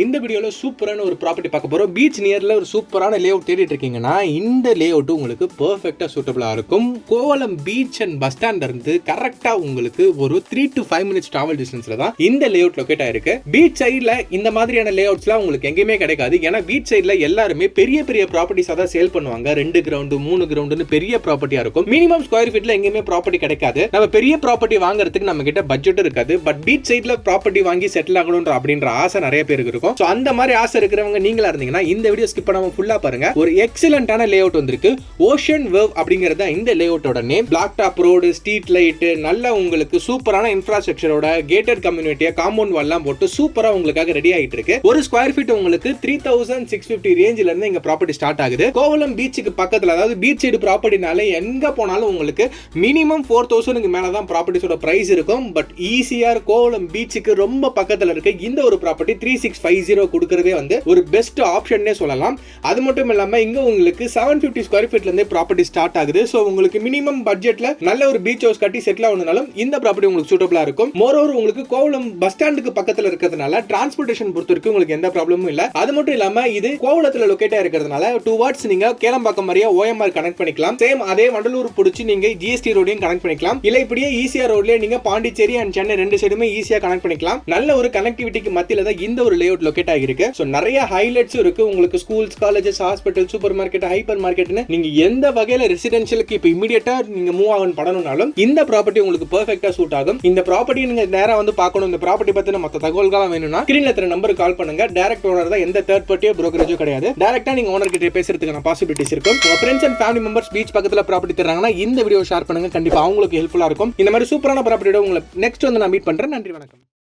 இந்த வீடியோல சூப்பரான ஒரு ப்ராப்பர்ட்டி பார்க்க போறோம். பீச் நியர்ல ஒரு சூப்பரான லே அவுட் தேடிட்டு இருக்கீங்கன்னா இந்த லே அவுட் உங்களுக்கு பெர்ஃபெக்ட்டா சூட்டபிளா இருக்கும். கோவளம் பீச் அண்ட் பஸ் ஸ்டாண்ட்ல இருந்து கரெக்டா உங்களுக்கு ஒரு 3 to 5 minutes டிராவல் டிஸ்டன்ஸ்ல தான் இந்த லே அவுட் லொகேட் ஆயிருக்கு. பீச் சைடுல இந்த மாதிரியான லே அவுட்ஸ்லாம் உங்களுக்கு எங்கேயுமே கிடைக்காது. ஏன்னா பீச் சைடுல எல்லாருமே பெரிய பெரிய ப்ராப்பர்ட்டிஸா தான் சேல் பண்ணுவாங்க. 2 கிரவுண்ட் 3 கிரவுண்ட்னு பெரிய ப்ராப்பர்ட்டியா இருக்கும். மினிமம் ஸ்கொயர் ஃபீட்ல எங்கேயுமே ப்ராப்பர்ட்டி கிடைக்காது. நம்ம பெரிய ப்ராப்பர்ட்டி வாங்குறதுக்கு நம்ம கிட்ட பட்ஜெட் இருக்காது. பட் பீச் சைடுல ப்ராப்பர்ட்டி வாங்கி செட்டில் ஆகணும்ன்ற அப்படின்ற ஆசை நிறைய பேருக்கு இருக்கும். சோ அந்த மாதிரி ஆசை இருக்கிறவங்க நீங்களா இருந்தீங்கன்னா இந்த வீடியோ ஸ்கிப் பண்ணாம ஃபுல்லா பாருங்க. ஒரு எக்ஸலென்ட்டான லே அவுட் வந்திருக்கு. ஓஷன் வேவ் அப்படிங்கறது இந்த லே அவுட்டோட name. Black top road, street light, நல்ல உங்களுக்கு சூப்பரான இன்ஃப்ராஸ்ட்ரக்சரோட கேட்டட் கம்யூனிட்டியா காம்பவுண்ட் வால் எல்லாம் போட்டு சூப்பரா உங்களுக்காக ரெடி ஆயிட்டு இருக்கு. ஒரு ஸ்கொயர் ஃபீட் உங்களுக்கு 3650 ரேஞ்சில இருந்து இங்க ப்ராப்பர்ட்டி ஸ்டார்ட் ஆகுது. கோவளம் பீச்சுக்கு பக்கத்துல, அதாவது பீச் சைடு ப்ராப்பர்ட்டினால எங்க போனாலும் உங்களுக்கு மினிமம் 4000க்கு மேல தான் ப்ராப்பர்ட்டிஸோட பிரைஸ் இருக்கும். பட் ஈஸியா கோவளம் பீச்சுக்கு ரொம்ப பக்கத்துல இருக்கு இந்த ஒரு ப்ராப்பர்ட்டி 3650 கொடுக்கறதே வந்து ஒரு பெஸ்ட் ஆப்ஷன்னே சொல்லலாம். அது மட்டும் இல்லாம இங்க உங்களுக்கு 750 ஸ்கொயர் ஃபீட்ல இருந்து ப்ராப்பர்ட்டி ஸ்டார்ட் ஆகுது. சோ உங்களுக்கு மினிமம் பட்ஜெட்ல நல்ல ஒரு பீச் ஹவுஸ் கட்டி செட்டில் ஆகணும்னாலும் இந்த ப்ராப்பர்ட்டி உங்களுக்கு சூட்டபிளா இருக்கும். மோரோவர் உங்களுக்கு கோவளம் பஸ் ஸ்டாண்டுக்கு பக்கத்துல இருக்கிறதுனால டிரான்ஸ்போர்ட்டேஷன் பொறுத்தவரைக்கும் உங்களுக்கு எந்த ப்ராப்ளமும் இல்ல. அது மட்டும் இல்லாம இது கோவளத்துல லொகேட் ஆயிருக்கிறதுனால டுவார்ட்ஸ் நீங்க கேளம்பாக்கம் மாதிரியா ஓஎம்ஆர் கனெக்ட் பண்ணிக்கலாம். சேம் அதே வண்டலூர் பிடிச்சி நீங்க ஜிஎஸ்டி ரோடையும் கனெக்ட் பண்ணிக்கலாம். இல்ல இப்படியே ஈஸியா ரோட்லயே நீங்க பாண்டிச்சேரி அண்ட் சென்னை ரெண்டு சைடுமே ஈஸியா கனெக்ட் பண்ணிக்கலாம். நல்ல ஒரு கனெக்டிவிட்டிக்கு மத்தியில தான் இந்த ஒரு லேஅவுட் லொகேட் ஆகிருக்கு. சோ நிறைய ஹைலைட்ஸ் இருக்கு. உங்களுக்கு schools, colleges, hospital, supermarket, hyper மார்க்கெட்னு நீங்க எந்த வகையில ரெசிடென்ஷியலுக்கு இப்ப இமிடியேட்டா நீங்க மூவ் ஆகணும் பண்ணணும்னாலும் இந்த ப்ராப்பர்ட்டி உங்களுக்கு பெர்ஃபெக்ட்டா சூட் ஆகும். இந்த ப்ராப்பர்ட்டி நீங்க நேரா வந்து பார்க்கணும், இந்த ப்ராப்பர்ட்டி பத்தின மத்த தகவல்கள் வேணும்னா ஸ்கிரீன்ல இருக்கிற நம்பருக்கு கால் பண்ணுங்க. டைரக்ட் ஓனர் தான், எந்த தேர்ட் பார்ட்டியோ புரோக்கரேஜோ கிடையாது. டைரக்டா நீங்க ஓனர் கிட்ட பேசுறதுக்கான பாசிபிலிட்டிஸ் இருக்கும். உங்க friends and family members beach பக்கத்துல ப்ராப்பர்ட்டி தராங்கன்னா இந்த வீடியோ ஷேர் பண்ணுங்க. கண்டிப்பா அவங்களுக்கு ஹெல்ப்ஃபுல்லா இருக்கும். இந்த மாதிரி சூப்பரான ப்ராப்பர்ட்டியோட உங்களை நெக்ஸ்ட் வந்து நான் மீட் பண்றேன். நன்றி, வணக்கம்.